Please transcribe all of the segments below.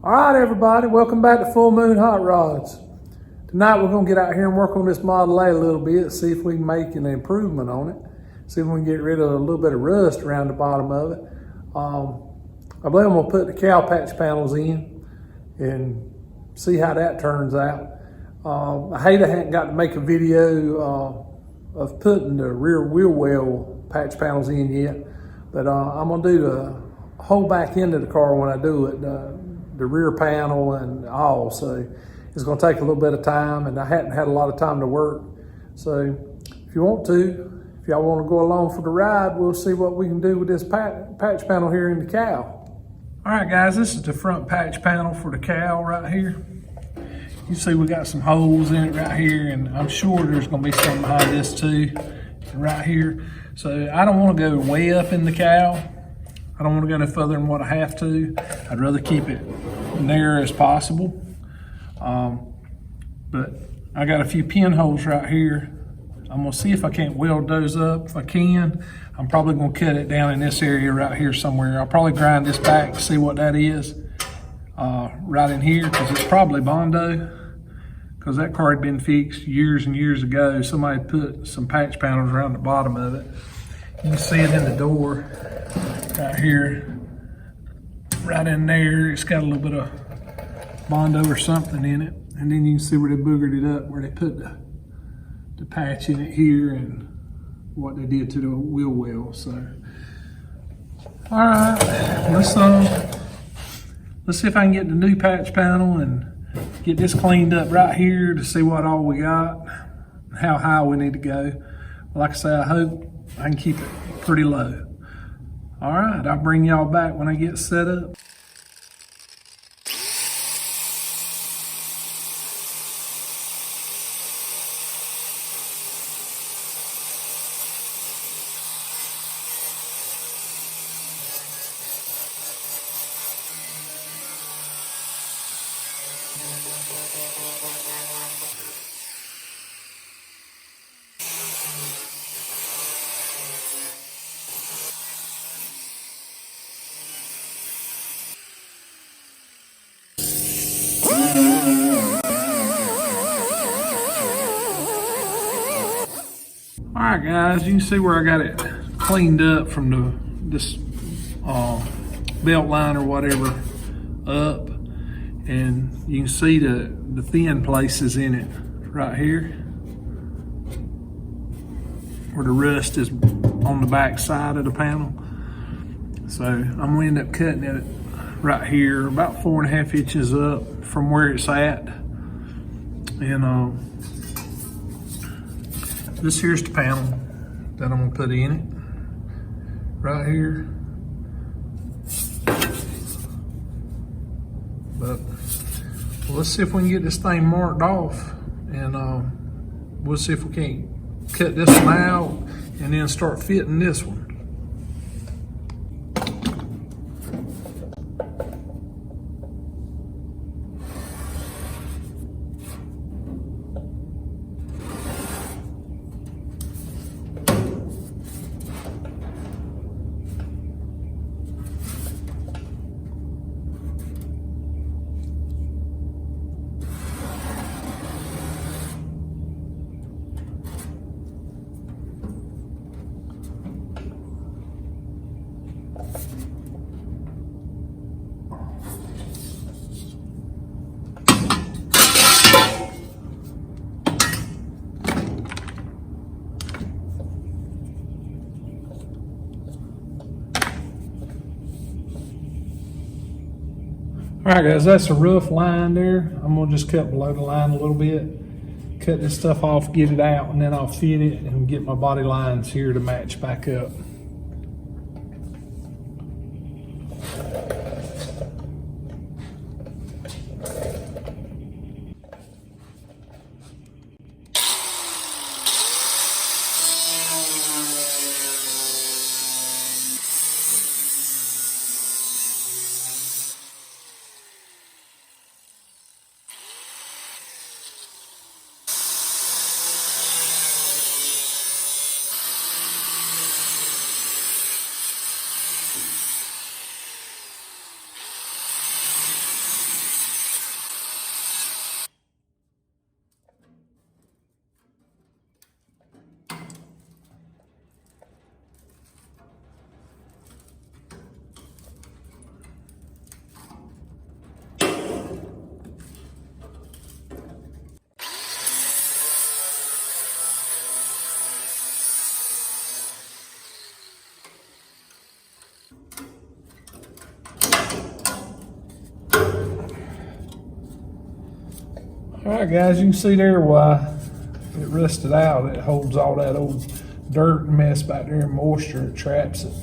All right, everybody, welcome back to Full Moon Hot Rods. Tonight we're going to get out here and work on this Model A a little bit, see if we can make an improvement on it, see if we can get rid of a little bit of rust around the bottom of it. I believe I'm going to put the cowl patch panels in and see how that turns out. I hate I hadn't got to make a video of putting the rear wheel well patch panels in yet, but I'm going to do the whole back end of the car when I do it. The rear panel and all, so it's going to take a little bit of time, and I hadn't had a lot of time to work. So if y'all want to go along for the ride, we'll see what we can do with this patch panel here in the cowl. All right, guys, this is the front patch panel for the cowl right here. You see we got some holes in it right here, and I'm sure there's going to be some behind this too, right here. So I don't want to go way up in the cowl. I don't want to go no further than what I have to. I'd rather keep it narrow as possible. But I got a few pinholes right here. I'm gonna see if I can't weld those up. If I can, I'm probably gonna cut it down in this area right here somewhere. I'll probably grind this back, see what that is, right in here, because it's probably Bondo, because that car had been fixed years and years ago. Somebody put some patch panels around the bottom of it. You can see it in the door right here, right in there. It's got a little bit of Bondo or something in it, and then you can see where they boogered it up, where they put the patch in it here, and what they did to the wheel well. So, all right, let's see if I can get the new patch panel and get this cleaned up right here to see what all we got, how high we need to go. Like I say, I hope I can keep it pretty low. All right, I'll bring y'all back when I get set up. All right, guys, you can see where I got it cleaned up from this belt line or whatever up, and you can see the thin places in it right here, where the rust is on the back side of the panel. So I'm gonna end up cutting it right here, about 4.5 inches up from where it's at, and this here's the panel that I'm gonna put in it, right here. But let's see if we can get this thing marked off, and we'll see if we can't cut this one out and then start fitting this one. All right, guys, that's a rough line there. I'm gonna just cut below the line a little bit, cut this stuff off, get it out, and then I'll fit it and get my body lines here to match back up. All right, guys, you can see there why it rusted out. It holds all that old dirt and mess back there and moisture. It traps it.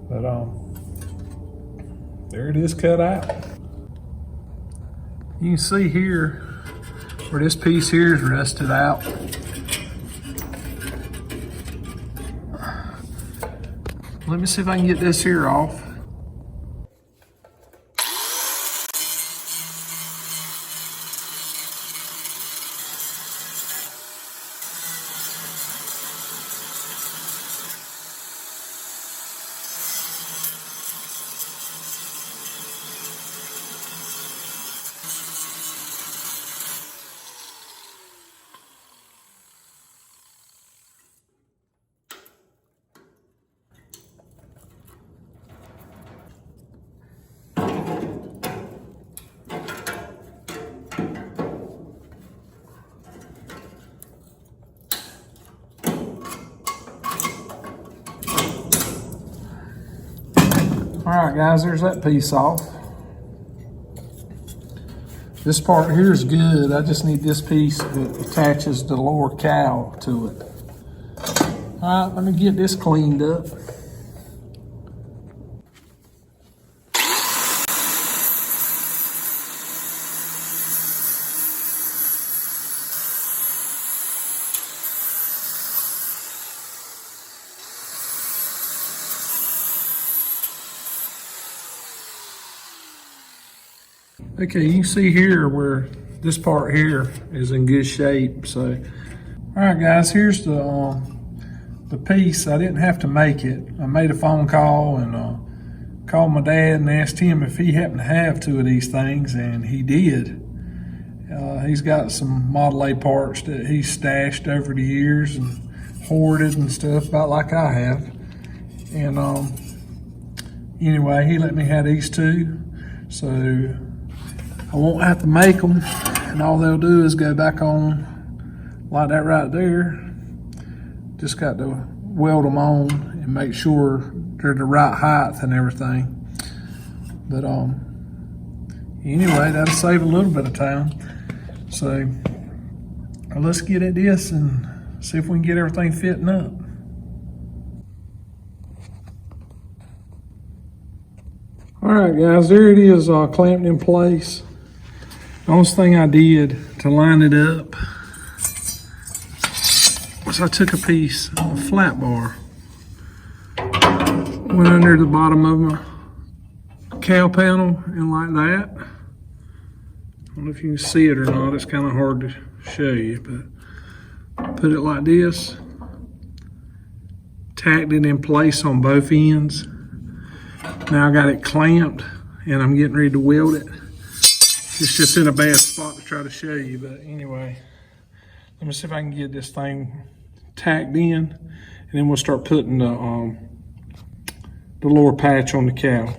But there it is cut out. You can see here where this piece here is rusted out. Let me see if I can get this here off. All right, guys, there's that piece off. This part here is good. I just need this piece that attaches the lower cowl to it. All right, let me get this cleaned up. Okay, you can see here where this part here is in good shape. So, all right, guys, here's the piece. I didn't have to make it. I made a phone call and called my dad and asked him if he happened to have two of these things, and he did. He's got some Model A parts that he's stashed over the years and hoarded and stuff, about like I have. And anyway, he let me have these two. So I won't have to make them, and all they'll do is go back on like that right there. Just got to weld them on and make sure they're the right height and everything. But anyway, that'll save a little bit of time. So let's get at this and see if we can get everything fitting up. All right, guys, there it is, clamped in place. The only thing I did to line it up was I took a piece of a flat bar, went under the bottom of my cowl panel and like that. I don't know if you can see it or not, it's kind of hard to show you, but put it like this, tacked it in place on both ends. Now I got it clamped and I'm getting ready to weld it. It's just in a bad spot to try to show you, but anyway, let me see if I can get this thing tacked in, and then we'll start putting the lower patch on the cowl.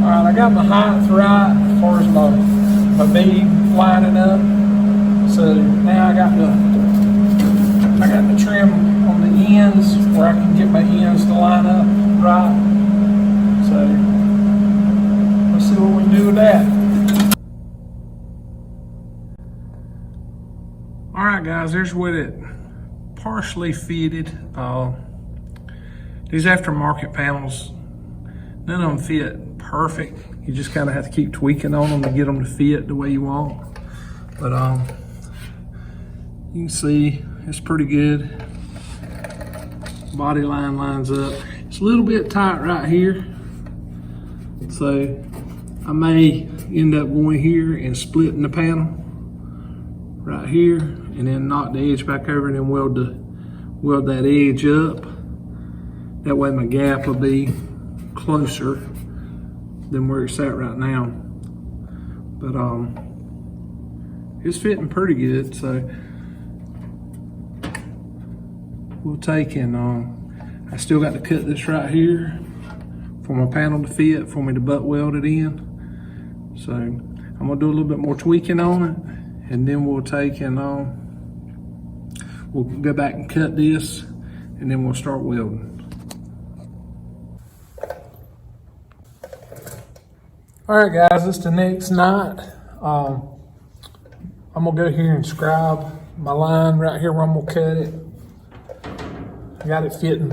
I got my height right as far as my bead lining up. So now I got the trim on the ends where I can get my ends to line up right. So let's see what we can do with that. All right, guys, there's what it partially fitted. These aftermarket panels, none of them fit perfect. You just kind of have to keep tweaking on them to get them to fit the way you want. But you can see it's pretty good. body line lines up. It's a little bit tight right here, so I may end up going here and splitting the panel right here, and then knock the edge back over, and then weld that edge up. That way my gap will be closer than where it's at right now. But it's fitting pretty good, so we'll take and I still got to cut this right here for my panel to fit, for me to butt weld it in. So I'm gonna do a little bit more tweaking on it, and then we'll take and we'll go back and cut this, and then we'll start welding. All right, guys, it's the next night. I'm gonna go here and scribe my line right here where I'm gonna cut it. I got it fitting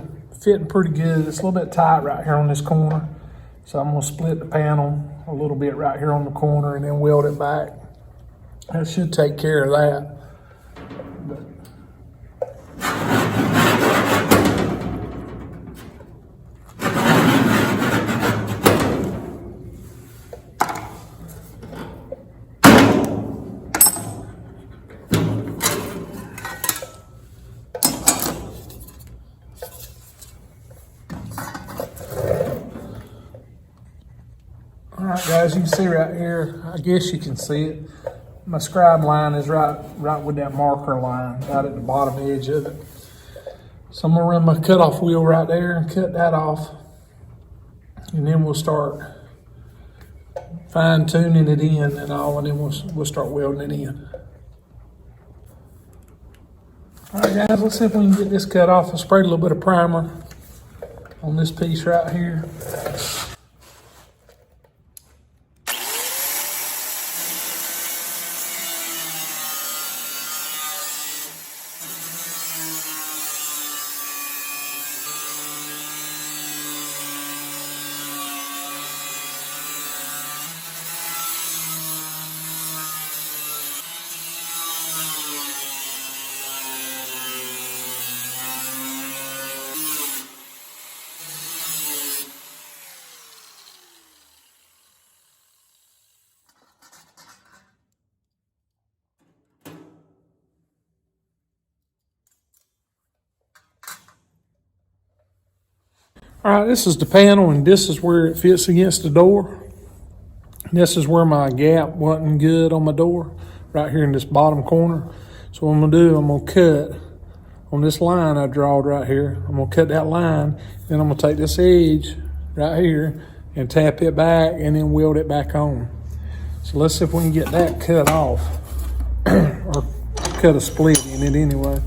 pretty good. It's a little bit tight right here on this corner, so I'm gonna split the panel a little bit right here on the corner and then weld it back. That should take care of that. All right, guys, you can see right here, I guess you can see it. My scribe line is right with that marker line, right at the bottom edge of it. So I'm gonna run my cutoff wheel right there and cut that off. And then we'll start fine tuning it in and all, and then we'll start welding it in. All right, guys, let's see if we can get this cut off. I sprayed a little bit of primer on this piece right here. All right, this is the panel, and this is where it fits against the door. This is where my gap wasn't good on my door, right here in this bottom corner. So what I'm gonna do, I'm gonna cut on this line I drawed right here. I'm gonna cut that line, then I'm gonna take this edge right here and tap it back and then weld it back on. So let's see if we can get that cut off, or cut a split in it anyway.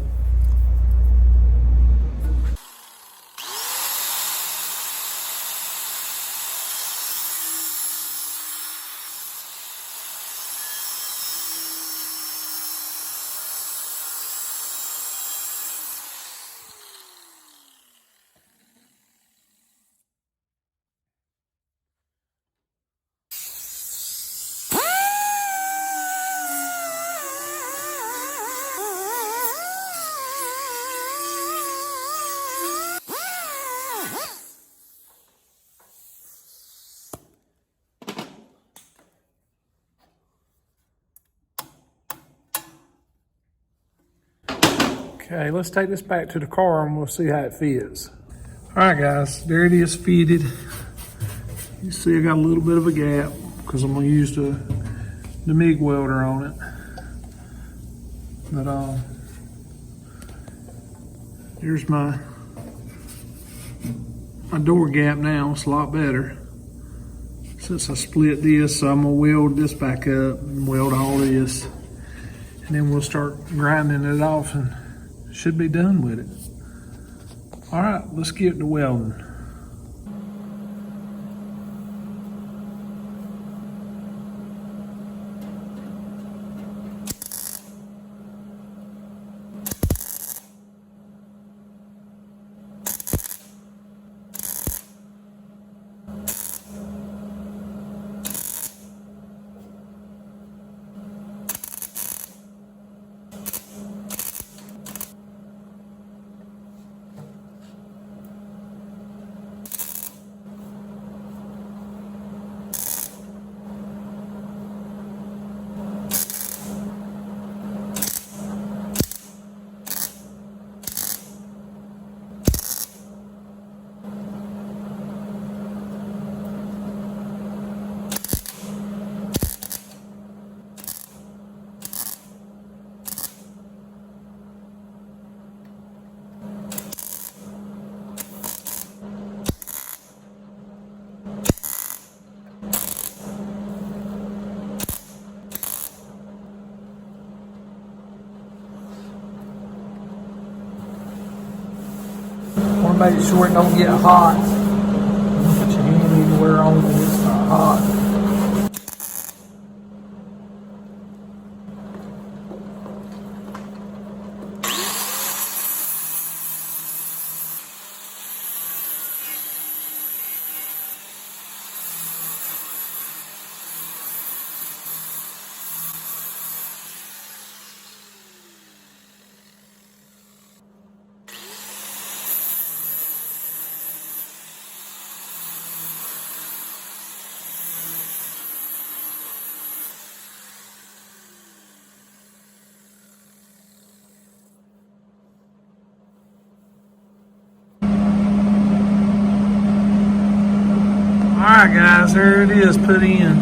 Okay, let's take this back to the car and we'll see how it fits. All right, guys, there it is fitted. You see I got a little bit of a gap because I'm gonna use the MIG welder on it. But here's my door gap now. It's a lot better since I split this. So I'm gonna weld this back up and weld all this, and then we'll start grinding it off and should be done with it. All right, let's get to welding. to make sure it don't get hot. Put your hand anywhere on it, it's not hot. Alright guys, there it is put in.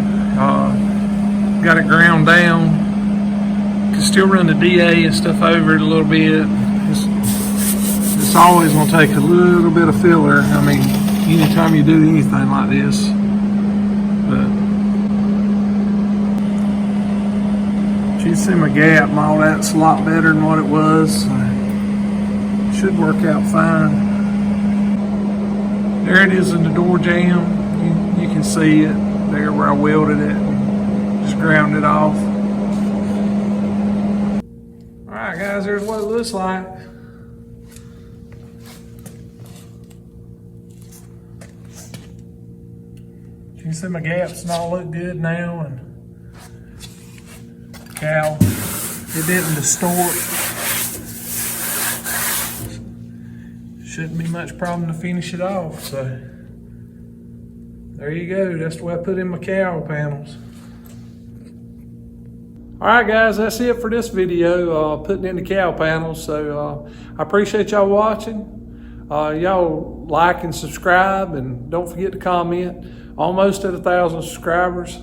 Got it ground down. Can still run the DA and stuff over it a little bit. It's always going to take a little bit of filler. I mean, anytime you do anything like this. But you can see my gap and all that's a lot better than what it was. Should work out fine. There it is in the door jamb. You can see it there where I welded it and just ground it off. Alright guys, there's what it looks like. You can see my gaps and all look good now, and cowl, it didn't distort. Shouldn't be much problem to finish it off, so there you go. That's the way I put in my cowl panels. Alright guys, that's it for this video, putting in the cowl panels. So I appreciate y'all watching. Y'all like and subscribe, and don't forget to comment. Almost at 1,000 subscribers.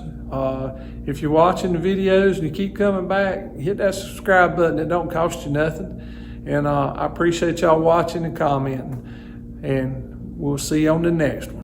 If you're watching the videos and you keep coming back, hit that subscribe button. It don't cost you nothing. And I appreciate y'all watching and commenting. And we'll see you on the next one.